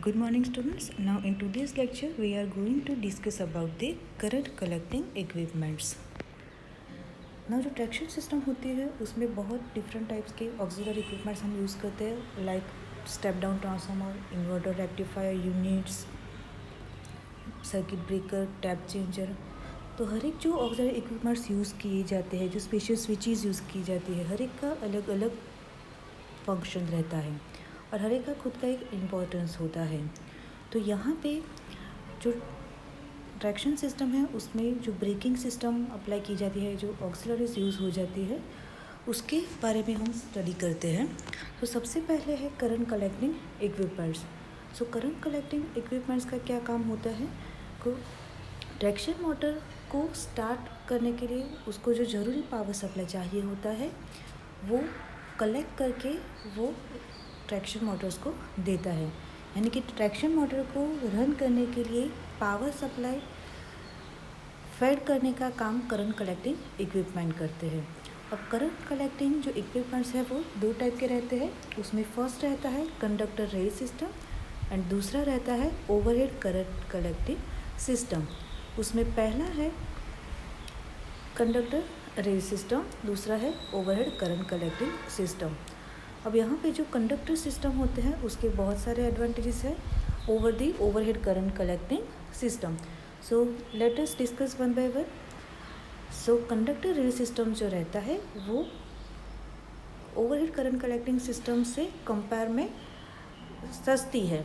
Good morning students. Now in today's lecture we are going to discuss about the current collecting equipments. Now जो traction system होती है उसमें बहुत different types के auxiliary equipments हम use करते हैं like step down transformer, inverter, rectifier units, circuit breaker, tap changer. तो हर एक जो ऑक्सिलरी इक्विपमेंट्स यूज़ किए जाते हैं, जो स्पेशल स्विचेस यूज़ की जाती है, हर एक का अलग अलग फंक्शन रहता है और हर एक का खुद का एक इम्पोर्टेंस होता है। तो यहाँ पे जो ट्रैक्शन सिस्टम है उसमें जो ब्रेकिंग सिस्टम अप्लाई की जाती है, जो ऑक्सिलरीज यूज़ हो जाती है, उसके बारे में हम स्टडी करते हैं। तो सबसे पहले है current collecting equipments. So current collecting equipments का क्या काम होता है को ट्रैक्शन मोटर को स्टार्ट करने के लिए उसको जो ज़रूरी पावर सप्लाई चाहिए होता है वो कलेक्ट करके वो ट्रैक्शन मोटर्स को देता है। यानी कि ट्रैक्शन मोटर को रन करने के लिए पावर सप्लाई फेड करने का काम करंट कलेक्टिंग इक्विपमेंट करते हैं। अब करंट कलेक्टिंग जो इक्विपमेंट्स है वो दो टाइप के रहते हैं। उसमें फर्स्ट रहता है कंडक्टर रेल सिस्टम एंड दूसरा रहता है ओवरहेड करंट कलेक्टिंग सिस्टम। उसमें पहला है कंडक्टर रेल सिस्टम, दूसरा है ओवरहेड करंट कलेक्टिंग सिस्टम। अब यहाँ पे जो कंडक्टर सिस्टम होते हैं उसके बहुत सारे एडवांटेजेस हैं over the overhead current collecting system. So let us discuss one by one. So conductor rail system जो रहता है वो ओवरहेड करंट कलेक्टिंग सिस्टम से कंपेयर में सस्ती है,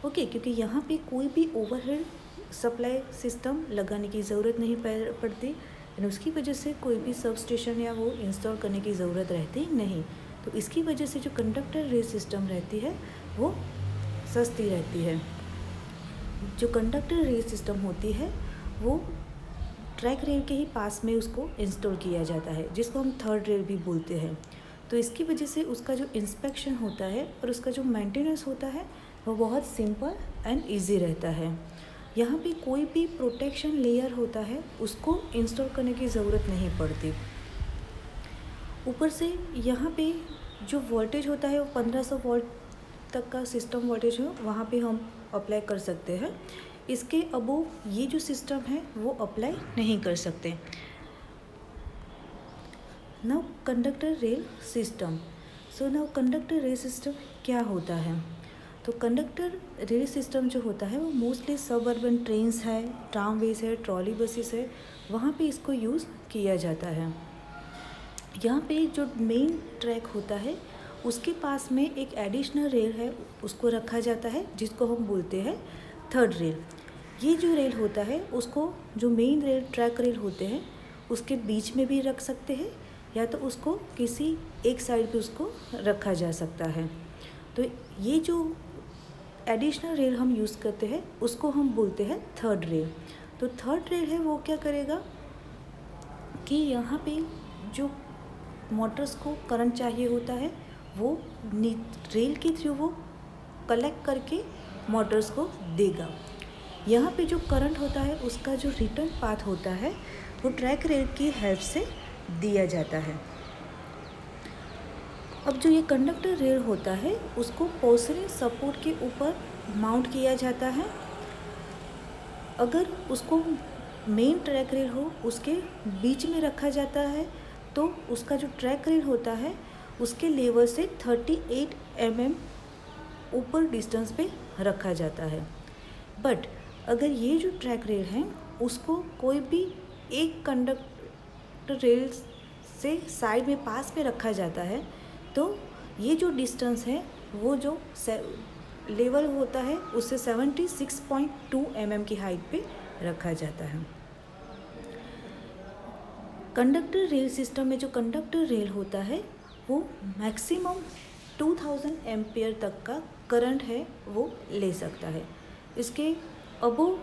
ओके, क्योंकि यहाँ पे कोई भी ओवरहेड सप्लाई सिस्टम लगाने की ज़रूरत नहीं पड़ती और उसकी वजह से कोई भी सब स्टेशन या वो इंस्टॉल करने की ज़रूरत रहती नहीं। तो इसकी वजह से जो कंडक्टर रेल सिस्टम रहती है वो सस्ती रहती है। जो कंडक्टर रेल सिस्टम होती है वो ट्रैक रेल के ही पास में उसको इंस्टॉल किया जाता है, जिसको हम थर्ड रेल भी बोलते हैं। तो इसकी वजह से उसका जो इंस्पेक्शन होता है और उसका जो मेंटेनेंस होता है वो बहुत सिंपल एंड ईजी रहता है। यहाँ पे कोई भी प्रोटेक्शन लेयर होता है उसको इंस्टॉल करने की ज़रूरत नहीं पड़ती। ऊपर से यहाँ पे जो वोल्टेज होता है वो 1500 वोल्ट तक का सिस्टम वोल्टेज है, वहाँ पे हम अप्लाई कर सकते हैं। इसके अबोव ये जो सिस्टम है वो अप्लाई नहीं कर सकते। Now conductor rail system. So now conductor rail system क्या होता है? तो कंडक्टर रेल सिस्टम जो होता है वो मोस्टली सब अर्बन ट्रेन्स है, ट्रामवेज है, ट्रॉली बसेस है, वहाँ पे इसको यूज़ किया जाता है। यहाँ पे जो मेन ट्रैक होता है उसके पास में एक एडिशनल रेल है, उसको रखा जाता है, जिसको हम बोलते हैं थर्ड रेल। ये जो रेल होता है उसको जो मेन रेल ट्रैक रेल होते हैं उसके बीच में भी रख सकते हैं या तो उसको किसी एक साइड पे उसको रखा जा सकता है। तो ये जो एडिशनल रेल हम यूज़ करते हैं उसको हम बोलते हैं थर्ड रेल। तो थर्ड रेल है वो क्या करेगा कि यहाँ पे जो मोटर्स को करंट चाहिए होता है वो रेल के थ्रू वो कलेक्ट करके मोटर्स को देगा। यहाँ पे जो करंट होता है उसका जो रिटर्न पाथ होता है वो ट्रैक रेल की हेल्प से दिया जाता है। अब जो ये कंडक्टर रेल होता है उसको पोर्सलिन सपोर्ट के ऊपर माउंट किया जाता है। अगर उसको मेन ट्रैक रेल हो उसके बीच में रखा जाता है तो उसका जो ट्रैक रेल होता है उसके लेवल से 38 mm ऊपर डिस्टेंस पे रखा जाता है। बट अगर ये जो ट्रैक रेल है उसको कोई भी एक कंडक्टर रेल से साइड में पास में रखा जाता है तो ये जो डिस्टेंस है वो जो लेवल होता है उससे 76.2 mm की हाइट पे रखा जाता है। कंडक्टर रेल सिस्टम में जो कंडक्टर रेल होता है वो मैक्सिमम 2000 एम्पियर तक का करंट है वो ले सकता है। इसके अबोव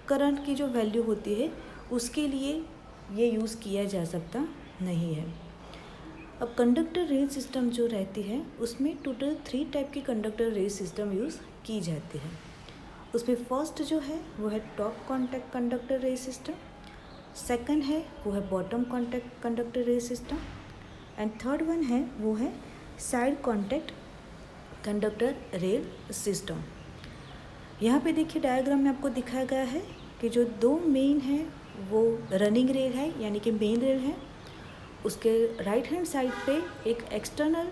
करंट की जो वैल्यू होती है उसके लिए ये यूज़ किया जा सकता नहीं है। अब कंडक्टर रेल सिस्टम जो रहती है उसमें टोटल 3 टाइप की कंडक्टर रेल सिस्टम यूज़ की जाती है। उसमें फर्स्ट जो है वो है top contact conductor rail system, second है वो है bottom contact conductor rail system and third one है वो है side contact conductor rail system. यहाँ पे देखिए डायग्राम में आपको दिखाया गया है कि जो दो मेन है वो रनिंग रेल है यानी कि मेन रेल है, उसके राइट हैंड साइड पे एक एक्सटर्नल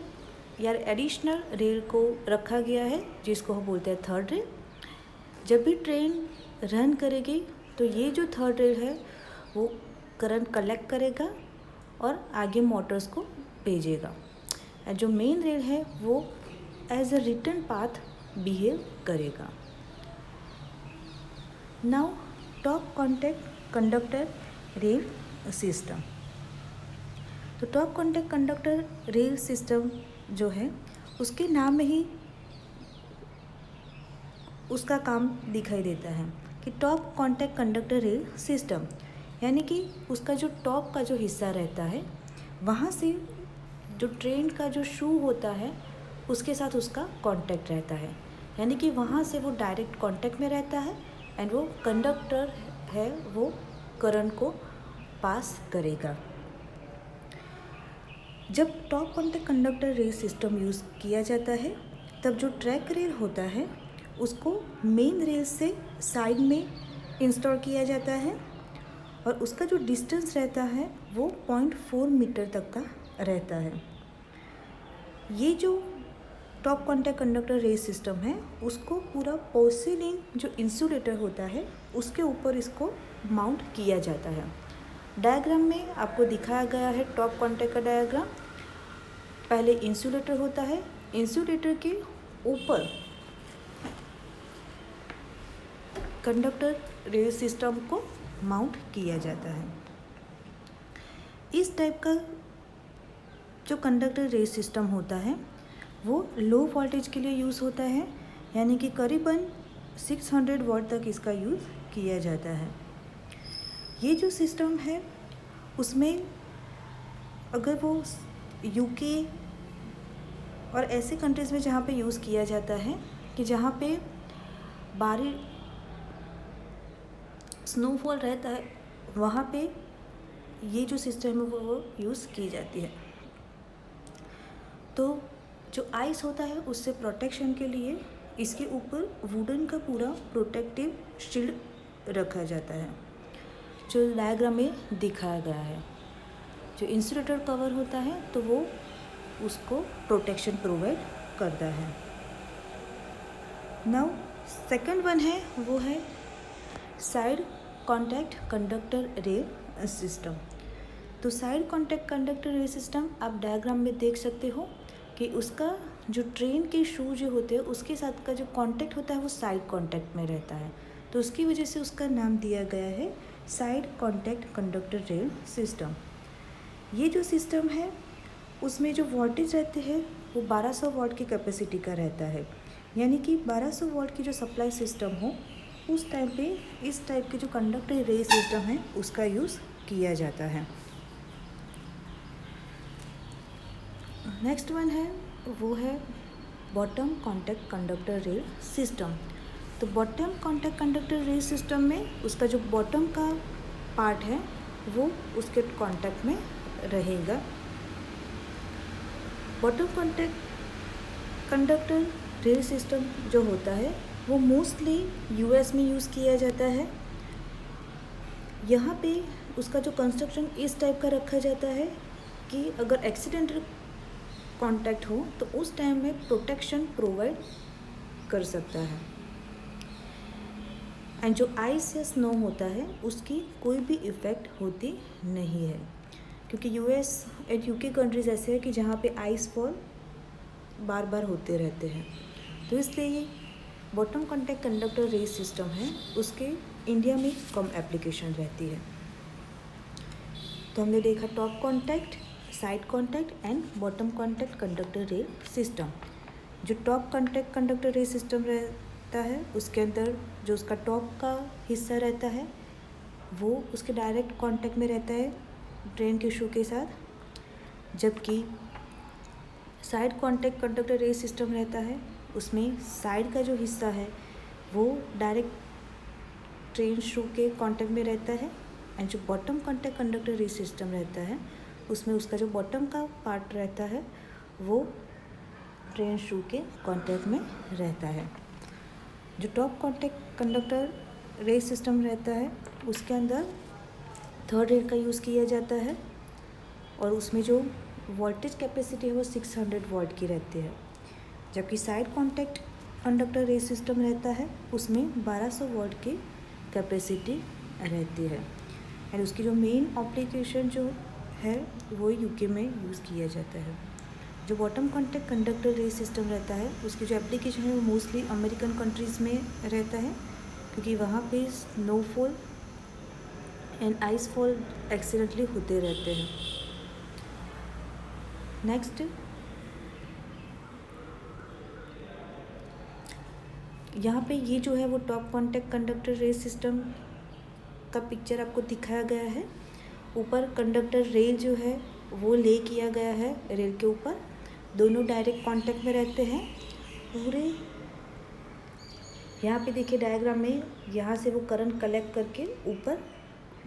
या एडिशनल रेल को रखा गया है जिसको हम बोलते हैं थर्ड रेल। जब भी ट्रेन रन करेगी तो ये जो थर्ड रेल है वो करंट कलेक्ट करेगा और आगे मोटर्स को भेजेगा। और जो मेन रेल है वो as a return path behave करेगा। Now top contact conductor rail system. तो top contact conductor rail system जो है उसके नाम में ही उसका काम दिखाई देता है कि top contact conductor rail system, यानी कि उसका जो टॉप का जो हिस्सा रहता है वहाँ से जो ट्रेन का जो शू होता है उसके साथ उसका कांटेक्ट रहता है, यानी कि वहाँ से वो डायरेक्ट कांटेक्ट में रहता है एंड वो कंडक्टर है वो करंट को पास करेगा। जब top contact conductor rail system use किया जाता है तब जो ट्रैक रेल होता है उसको मेन रेल से साइड में इंस्टॉल किया जाता है और उसका जो डिस्टेंस रहता है वो 0.4 मीटर तक का रहता है। ये जो top contact conductor rail system है उसको पूरा पोर्सिलिन जो इंसुलेटर होता है उसके ऊपर इसको माउंट किया जाता है। डायग्राम में आपको दिखाया गया है टॉप कॉन्टैक्ट का डायग्राम। पहले इंसुलेटर होता है, इंसुलेटर के ऊपर कंडक्टर रेल सिस्टम को माउंट किया जाता है। इस टाइप का जो कंडक्टर रेल सिस्टम होता है वो लो वोल्टेज के लिए यूज़ होता है, यानी कि करीबन 600 वॉट तक इसका यूज़ किया जाता है। ये जो सिस्टम है उसमें अगर वो यूके और ऐसे कंट्रीज़ में जहाँ पे यूज़ किया जाता है कि जहाँ पे बारिश स्नोफॉल रहता है वहाँ पे ये जो सिस्टम है वो यूज़ की जाती है। तो जो आइस होता है उससे प्रोटेक्शन के लिए इसके ऊपर वुडन का पूरा प्रोटेक्टिव शील्ड रखा जाता है जो डायग्राम में दिखाया गया है। जो इंसुलेटर कवर होता है तो वो उसको प्रोटेक्शन प्रोवाइड करता है। नाउ सेकंड वन है वो है side contact conductor rail system. तो side contact conductor rail system आप डायग्राम में देख सकते हो कि उसका जो ट्रेन के शू जो होते हैं उसके साथ का जो कांटेक्ट होता है वो साइड कांटेक्ट में रहता है, तो उसकी वजह से उसका नाम दिया गया है side contact conductor rail system. ये जो सिस्टम है उसमें जो वोल्टेज रहते हैं वो 1200 वॉट की कैपेसिटी का रहता है, यानी कि 1200 वॉट की जो सप्लाई सिस्टम हो उस टाइम पे इस टाइप के जो कंडक्टर रेल सिस्टम है उसका यूज़ किया जाता है। नेक्स्ट वन है वो है bottom contact conductor rail system. तो bottom contact conductor rail system में उसका जो बॉटम का पार्ट है वो उसके कॉन्टैक्ट में रहेगा। Bottom contact conductor rail system जो होता है वो मोस्टली यूएस में यूज़ किया जाता है। यहाँ पे उसका जो कंस्ट्रक्शन इस टाइप का रखा जाता है कि अगर एक्सीडेंटल कांटेक्ट हो तो उस टाइम में प्रोटेक्शन प्रोवाइड कर सकता है। एंड जो आइस या स्नो होता है उसकी कोई भी इफ़ेक्ट होती नहीं है, क्योंकि यूएस एंड यूके कंट्रीज़ ऐसे हैं कि जहाँ पे आइस फॉल बार बार होते रहते हैं, तो इसलिए ये bottom contact conductor rail system है उसके इंडिया में कम एप्लीकेशन रहती है। तो हमने देखा top contact, side contact and bottom contact conductor rail system. जो top contact conductor rail system रहता है उसके अंदर जो उसका टॉप का हिस्सा रहता है वो उसके डायरेक्ट कांटेक्ट में रहता है ट्रेन के शू के साथ, जबकि side contact conductor rail system रहता है उसमें साइड का जो हिस्सा है वो डायरेक्ट ट्रेन शू के कांटेक्ट में रहता है। एंड जो bottom contact conductor rail system रहता है उसमें उसका जो बॉटम का पार्ट रहता है वो ट्रेन शू के कांटेक्ट में रहता है। जो top contact conductor rail system रहता है उसके अंदर थर्ड रेल का यूज़ किया जाता है और उसमें जो वोल्टेज कैपेसिटी है वो 600 वोल्ट की रहती है। जबकि side contact conductor rail system रहता है उसमें 1200 वोल्ट की कैपेसिटी रहती है एंड उसकी जो मेन एप्लीकेशन जो है वो यूके में यूज़ किया जाता है। जो bottom contact conductor rail system रहता है उसकी जो एप्लीकेशन है वो मोस्टली अमेरिकन कंट्रीज़ में रहता है क्योंकि वहाँ पे snowfall and ice fall accidentally होते रहते हैं। नेक्स्ट यहाँ पे ये जो है वो top contact conductor rail system का पिक्चर आपको दिखाया गया है। ऊपर कंडक्टर रेल जो है वो ले किया गया है रेल के ऊपर, दोनों डायरेक्ट कांटेक्ट में रहते हैं पूरे। यहाँ पे देखिए डायग्राम में, यहाँ से वो करंट कलेक्ट करके ऊपर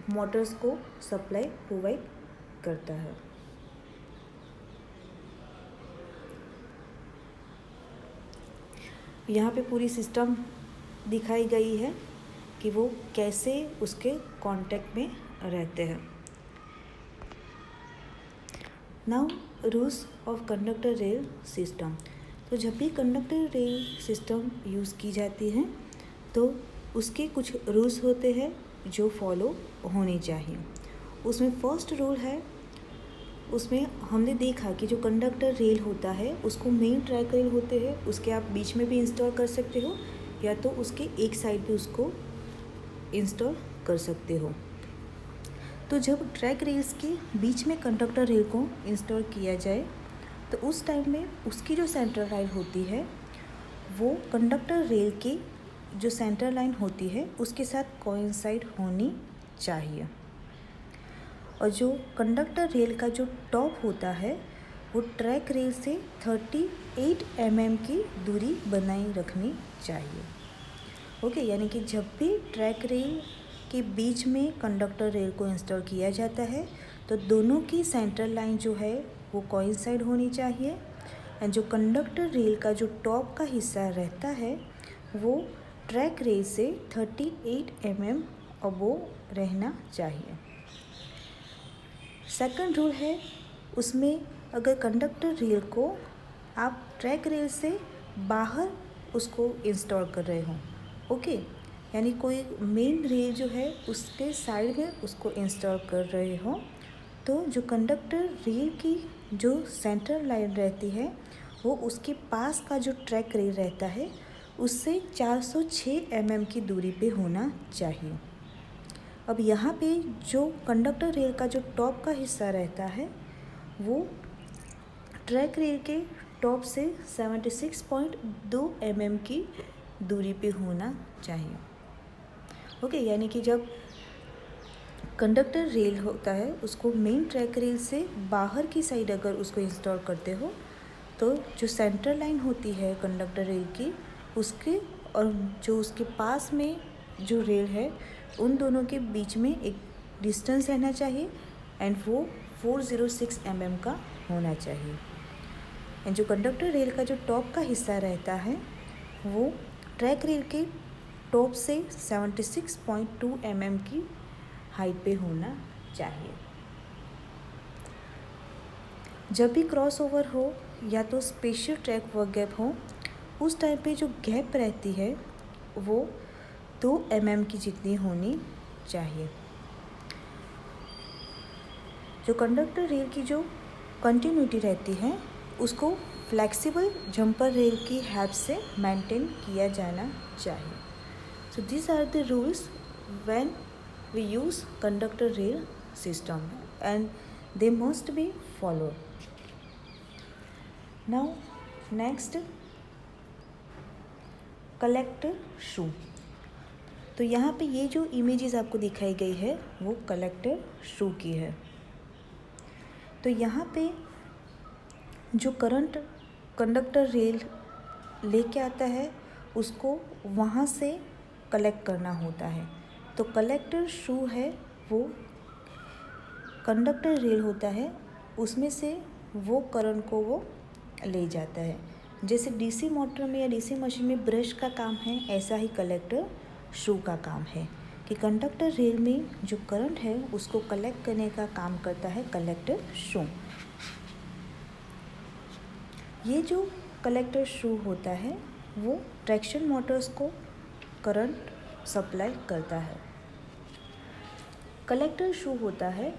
मोटर्स को सप्लाई प्रोवाइड करता है। यहाँ पे पूरी सिस्टम दिखाई गई है कि वो कैसे उसके कांटेक्ट में रहते हैं। Now rules of conductor rail system. तो जब भी कंडक्टर रेल सिस्टम यूज़ की जाती है तो उसके कुछ रूल्स होते हैं जो फॉलो होने चाहिए। उसमें फर्स्ट रूल है, उसमें हमने देखा कि जो कंडक्टर रेल होता है उसको मेन ट्रैक रेल होते हैं, उसके आप बीच में भी इंस्टॉल कर सकते हो या तो उसके एक साइड पे उसको इंस्टॉल कर सकते हो। तो जब ट्रैक रेल्स के बीच में कंडक्टर रेल को इंस्टॉल किया जाए तो उस टाइम में उसकी जो सेंटर लाइन होती है वो कंडक्टर रेल की जो सेंटर लाइन होती है उसके साथ कोइंसाइड होनी चाहिए। और जो कंडक्टर रेल का जो टॉप होता है वो ट्रैक रेल से 38 mm की दूरी बनाए रखनी चाहिए। ओके, यानी कि जब भी ट्रैक रेल के बीच में कंडक्टर रेल को इंस्टॉल किया जाता है तो दोनों की सेंटर लाइन जो है वो कोइंसाइड होनी चाहिए एंड जो कंडक्टर रेल का जो टॉप का हिस्सा रहता है वो ट्रैक रेल से 38 mm अबोव रहना चाहिए। सेकंड रूल है, उसमें अगर कंडक्टर रेल को आप ट्रैक रेल से बाहर उसको इंस्टॉल कर रहे हो, ओके, यानी कोई मेन रेल जो है उसके साइड में उसको इंस्टॉल कर रहे हो तो जो कंडक्टर रेल की जो सेंटर लाइन रहती है वो उसके पास का जो ट्रैक रेल रहता है उससे 406 mm की दूरी पे होना चाहिए। अब यहाँ पे जो कंडक्टर रेल का जो टॉप का हिस्सा रहता है वो ट्रैक रेल के टॉप से 76.2 mm की दूरी पे होना चाहिए। ओके, यानी कि जब कंडक्टर रेल होता है उसको मेन ट्रैक रेल से बाहर की साइड अगर उसको इंस्टॉल करते हो तो जो सेंटर लाइन होती है कंडक्टर रेल की उसके और जो उसके पास में जो रेल है उन दोनों के बीच में एक डिस्टेंस रहना चाहिए एंड वो 406 mm का होना चाहिए। एंड जो कंडक्टर रेल का जो टॉप का हिस्सा रहता है वो ट्रैक रेल के टॉप से 76.2 mm की हाइट पे होना चाहिए। जब भी क्रॉस ओवर हो या तो स्पेशल ट्रैक वर्क गैप हो उस टाइम पे जो गैप रहती है वो 2 mm की जितनी होनी चाहिए। जो कंडक्टर रेल की जो कंटिन्यूटी रहती है उसको फ्लेक्सिबल जंपर रेल की हेल्प से मेंटेन किया जाना चाहिए। So this are the rules when we use conductor rail system and they must be followed. Now next, collector shoe. तो यहाँ पे ये जो इमेजेस आपको दिखाई गई है वो कलेक्टर शू की है। तो यहाँ पे जो करंट कंडक्टर रेल लेके आता है उसको वहाँ से कलेक्ट करना होता है। तो कलेक्टर शू है वो कंडक्टर रेल होता है उसमें से वो करंट को वो ले जाता है। जैसे डीसी मोटर में या डीसी मशीन में ब्रश का काम है, ऐसा ही कलेक्टर शू का काम है कि कंडक्टर रेल में जो करंट है उसको कलेक्ट करने का काम करता है कलेक्टर शू। ये जो कलेक्टर शू होता है वो ट्रैक्शन मोटर्स को करंट सप्लाई करता है। कलेक्टर शू होता है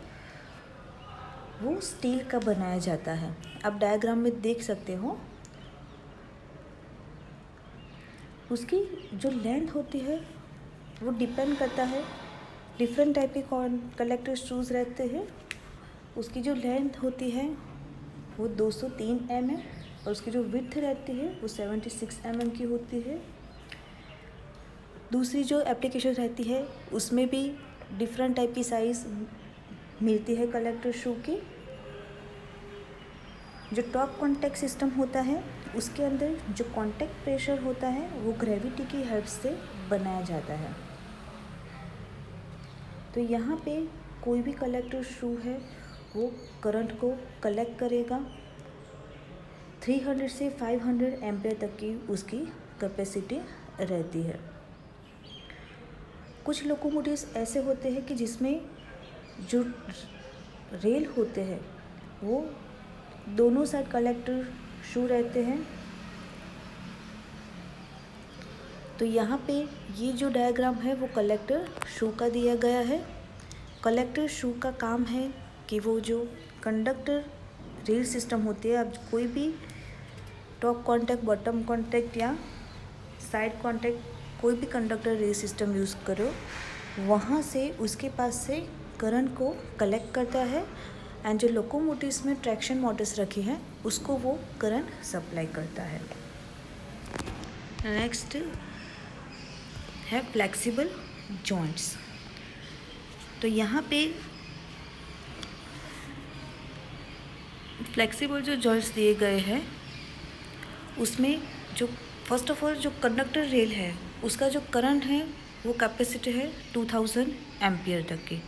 वो स्टील का बनाया जाता है। आप डायग्राम में देख सकते हो, उसकी जो लेंथ होती है वो डिपेंड करता है, डिफरेंट टाइप के कलेक्टर शूज़ रहते हैं। उसकी जो लेंथ होती है वो 203 mm और उसकी जो विड्थ रहती है वो 76 mm की होती है। दूसरी जो एप्लीकेशन रहती है उसमें भी डिफरेंट टाइप की साइज़ मिलती है कलेक्टर शू की। जो टॉप कॉन्टैक्ट सिस्टम होता है उसके अंदर जो कॉन्टैक्ट प्रेशर होता है वो ग्रेविटी की हेल्प से बनाया जाता है। तो यहाँ पे कोई भी कलेक्टर शू है वो करंट को कलेक्ट करेगा। 300 से 500 एम्पेयर तक की उसकी कैपेसिटी रहती है। कुछ लोकोमोटिव्स ऐसे होते हैं कि जिसमें जो रेल होते हैं वो दोनों साइड कलेक्टर शू रहते हैं। तो यहाँ पे ये जो डायग्राम है वो कलेक्टर शू का दिया गया है। कलेक्टर शू का काम है कि वो जो कंडक्टर रेल सिस्टम होती है, अब कोई भी टॉप कॉन्टैक्ट, बॉटम कॉन्टैक्ट या साइड कॉन्टैक्ट कोई भी कंडक्टर रेल सिस्टम यूज़ करो, वहाँ से उसके पास से करंट को कलेक्ट करता है एंड जो लोकोमोटिव्स में ट्रैक्शन मोटर्स रखी हैं उसको वो करंट सप्लाई करता है। नेक्स्ट है फ्लेक्सिबल जॉइंट्स। तो यहाँ पे फ्लेक्सिबल जो जॉइंट्स दिए गए हैं उसमें जो फर्स्ट ऑफ ऑल जो कंडक्टर रेल है उसका जो करंट है वो कैपेसिटी है 2000 एम्पियर तक की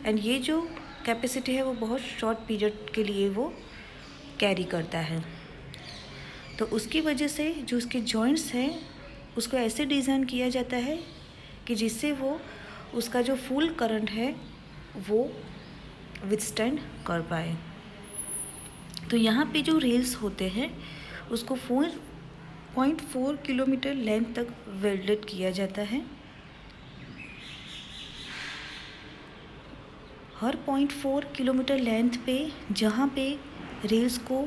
एंड ये जो कैपेसिटी है वो बहुत शॉर्ट पीरियड के लिए वो कैरी करता है। तो उसकी वजह से जो उसके जॉइंट्स हैं उसको ऐसे डिज़ाइन किया जाता है कि जिससे वो उसका जो फुल करंट है वो विथस्टैंड कर पाए। तो यहाँ पे जो रेल्स होते हैं उसको 4.4 किलोमीटर लेंथ तक वेल्डेड किया जाता है। हर 0.4 किलोमीटर लेंथ पे जहाँ पे रेल्स को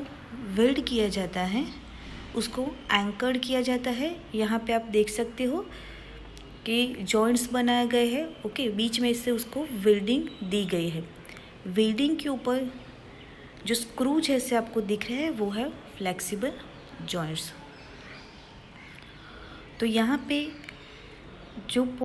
वेल्ड किया जाता है उसको एंकर्ड किया जाता है। यहाँ पे आप देख सकते हो कि जॉइंट्स बनाए गए हैं, ओके, बीच में से उसको वेल्डिंग दी गई है। वेल्डिंग के ऊपर जो स्क्रू जैसे आपको दिख रहे हैं वो है फ्लेक्सिबल जॉइंट्स। तो यहाँ पे जो